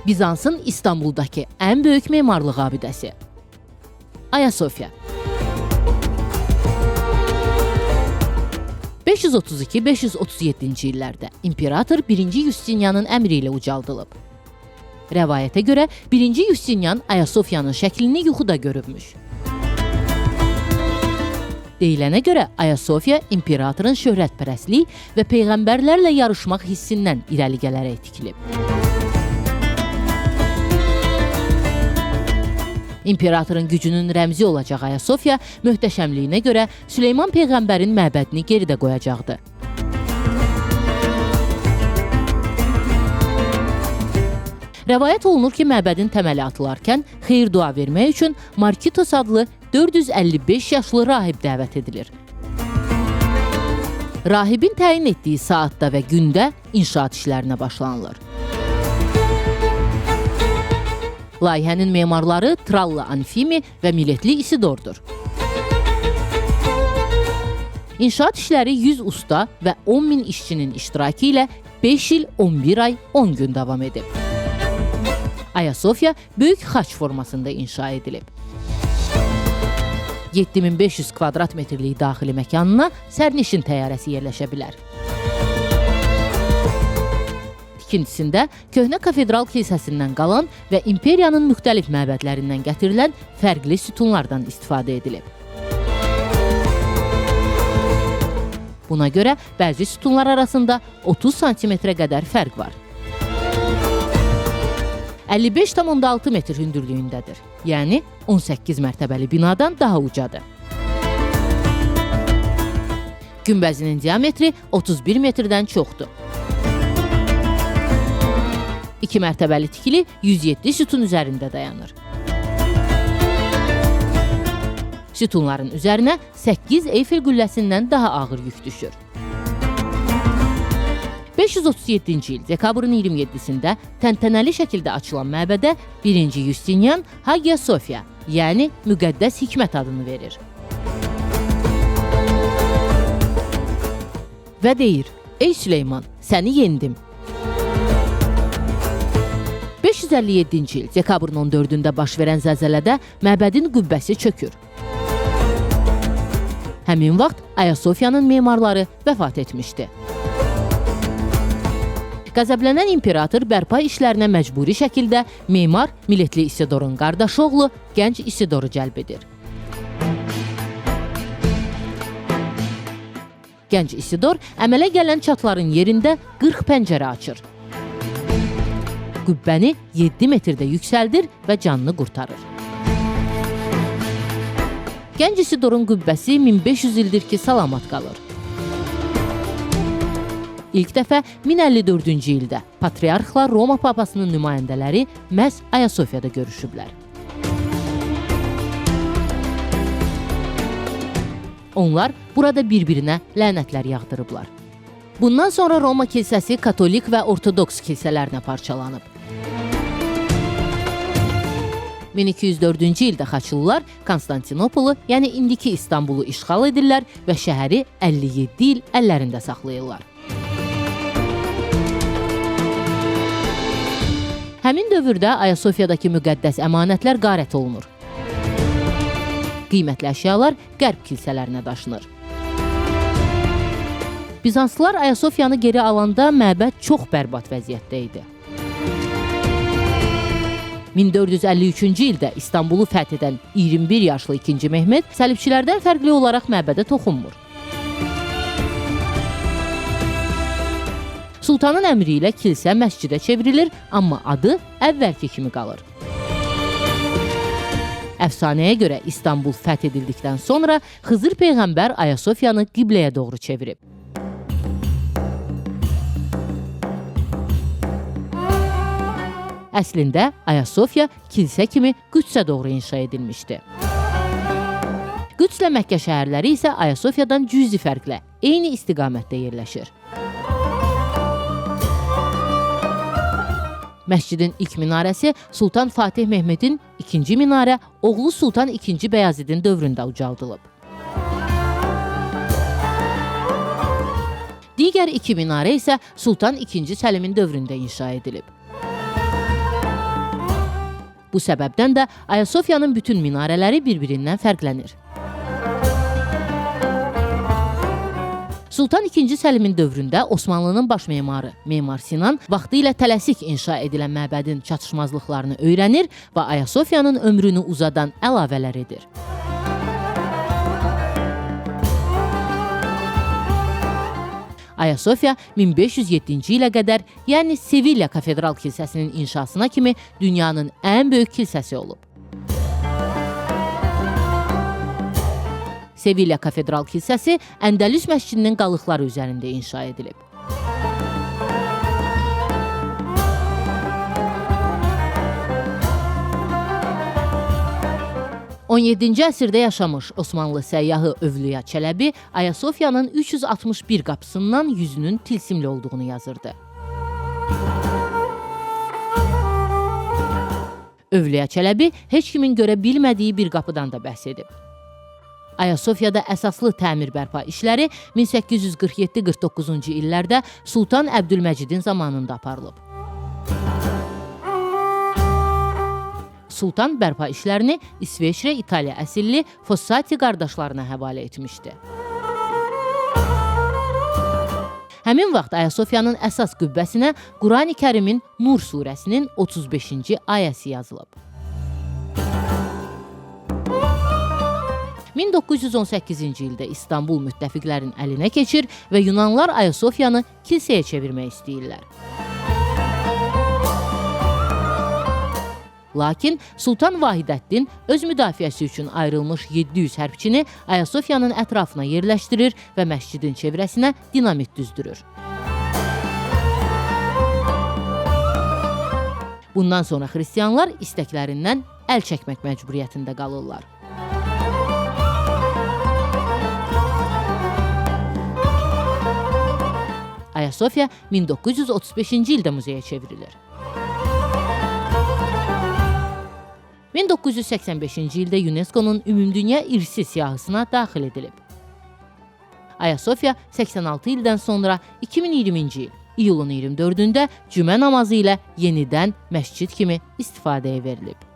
Bizansın İstanbuldakı ən böyük memarlıq abidəsi Ayasofya. 532-537-ci illərdə imperator 1-ci Justinianın əmri ilə ucaldılıb. Rəvayətə görə 1-ci Justinian Ayasofyanın şəklini yuxuda görübmüş. Deyilənə görə Ayasofya imperatorun şöhrətpərəstlik və peyğəmbərlərlə yarışmaq hissindən irəli gələrək tikilib. İmperatorun gücünün rəmzi olacaq Ayasofya möhtəşəmliyinə görə Süleyman peyğəmbərin məbədini geridə qoyacaqdı. Rəvayət olunur ki, məbədin təməli atılarkən xeyir-dua vermək üçün Markitos adlı 455 yaşlı rahib dəvət edilir. Rahibin təyin etdiyi saatda və gündə inşaat işlərinə başlanılır. Layihənin memarları Tralla Anfimi və Miletli Isidordur. İnşaat işləri 100 usta və 10.000 işçinin iştirakı ilə 5 il 11 ay 10 gün davam edib. Ayasofya böyük xaç formasında inşa edilib. 7500 kvadrat metrlik daxili məkanına sərnişin təyyarəsi yerləşə bilər. İkincisində köhnə kafedral kilsəsindən qalan və imperiyanın müxtəlif məbədlərindən gətirilən fərqli sütunlardan istifadə edilib. Buna görə bəzi sütunlar arasında 30 santimetrə qədər fərq var. 55,6 metr hündürlüyündədir, yəni 18 mərtəbəli binadan daha ucadır. Günbəzinin diametri 31 metrdən çoxdur. 2 mərtəbəli tikili 107 sütun üzərində dayanır. Sütunların üzərinə 8 Eyfel qülləsindən daha ağır yük düşür. 537-ci il dekabrın 27-sində təntənəli şəkildə açılan məbədə 1-ci Justinian Hagia Sophia, yəni müqəddəs hikmət adını verir. Və deyir: "Ey Süleyman, səni yendim." 557-ci il dekabrın 14-də baş verən zəlzələdə məbədin qübbəsi çökür. Həmin vaxt Ayasofyanın memarları vəfat etmişdi. Qəzəblənən imperator bərpa işlərinə məcburi şəkildə memar Miletli Isidorun qardaşı oğlu gənc Isidoru cəlb edir. Gənc Isidor əmələ gələn çatların yerində 40 pəncərə açır. Qübbəni 7 metrdə yüksəldir və canını qurtarır. Gənc Isidorun qübbəsi 1500 ildir ki, salamat qalır. İlk dəfə 1054-cü ildə patriarxla Roma papasının nümayəndələri məhz Ayasofyada görüşüblər. Onlar burada bir-birinə lənətlər yağdırıblar. Bundan sonra Roma kilsəsi katolik və ortodoks kilsələrinə parçalanıb. 1204-cü ildə Xaçlılar Konstantinopolu, yəni indiki İstanbulu işğal edirlər və şəhəri 57 il əllərində saxlayırlar. Həmin dövrdə Ayasofyadakı müqəddəs əmanətlər qarət olunur. Qiymətli əşyalar qərb kilsələrinə daşınır. Bizanslılar Ayasofyanı geri alanda məbəd çox bərbad vəziyyətdə idi. 1453-cü ildə İstanbulu fəth edən 21 yaşlı 2-ci Mehmet səlibçilərdən fərqli olaraq məbədə toxunmur. Sultanın əmri ilə kilsə məscidə çevrilir, amma adı əvvəlki kimi qalır. Əfsanəyə görə İstanbul fəth edildikdən sonra Xızır peyğəmbər Ayasofyanı qibləyə doğru çevirib. Əslində Ayasofya kilsə kimi Qüdsə doğru inşa edilmişdi. Qüdslə Məkkə şəhərləri isə Ayasofyadan cüzi fərqlə eyni istiqamətdə yerləşir. Məscidin ilk minarəsi Sultan Fatih Mehmedin, ikinci minarə oğlu Sultan II. Bəyazidin dövründə ucaldılıb. Digər iki minarə isə Sultan II. Səlimin dövründə inşa edilib. Bu səbəbdən də Ayasofyanın bütün minarələri bir-birindən fərqlənir. Sultan II. Səlimin dövründə Osmanlının baş memarı Memar Sinan vaxtilə tələsik inşa edilən məbədin çatışmazlıqlarını öyrənir və Ayasofyanın ömrünü uzadan əlavələr edir. Ayasofya 1507-ci ilə qədər, yəni Sevilya Kafedral kilsəsinin inşasına kimi dünyanın ən böyük kilsəsi olub. Sevilya Kafedral kilsəsi Əndəlüs məscidinin qalıqları üzərində inşa edilib. XVII əsrdə yaşamış Osmanlı səyyahı Övliya Çələbi Ayasofyanın 361 qapısından 100-ünün tilsimli olduğunu yazırdı. Övliya Çələbi heç kimin görə bilmədiyi bir qapıdan da bəhs edib. Ayasofyada əsaslı təmir bərpa işləri 1847-49-cu illərdə Sultan Əbdülməcidin zamanında aparılıb. Sultan bərpa işlərini İsveçrə, İtaliya əsilli Fossati qardaşlarına həvalə etmişdi. Həmin vaxt Ayasofyanın əsas qübbəsinə Qurani Kərimin Nur surəsinin 35-ci ayəsi yazılıb. 1918-ci ildə İstanbul müttəfiqlərin əlinə keçir və Yunanlar Ayasofyanı kilsəyə çevirmək istəyirlər. Lakin Sultan Vahidəddin öz müdafiəsi üçün ayrılmış 700 hərbçini Ayasofyanın ətrafına yerləşdirir və məscidin çevrəsinə dinamit düzdürür. Bundan sonra xristianlar istəklərindən əl çəkmək məcburiyyətində qalırlar. Ayasofya 1935-ci ildə muzeyə çevrilir. 1985-ci ildə UNESCO-nun Ümumdünya İrsi siyahısına daxil edilib. Ayasofya 86 ildən sonra 2020-ci il iyulun 24-də cümə namazı ilə yenidən məscid kimi istifadəyə verilib.